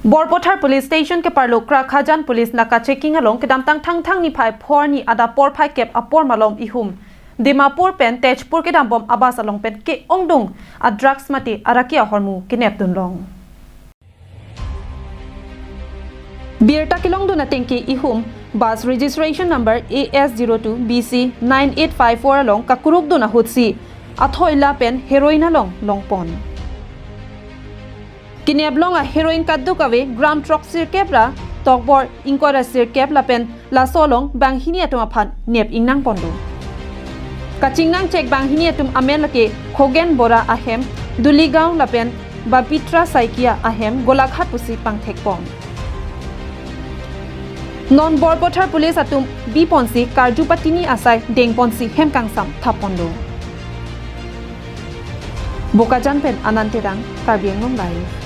Borpothar Police Station ke parlo kra khajan police naka checking along kedam tang thang ni phai phor ni ada por phai kep apor malom ihum Dimapur pen Tejpur kedam bom abas along pen ke ongdong a drugs mati arakia hormu kenep dunlong Birta kilong do nating ki ihum bus registration number AS02 BC 9854 along kakuruk do na hutsi athoila pen heroin along longpon Kineblong a heroin kaddu kawe gram truck sir kepla tokbor inkora sir kepla pen la solong bang hini atuma phan nep ingnang pondo Kachingnang check bang hini atum amen lake khogen bora ahem duligaung lapen babitra saikia ahem golakhat pusi pangthek pon Non Borpothar Police atum B ponsi karjupatini asai deng ponsi hemkangsam thapondo Bokajan pen ananterang karbiang live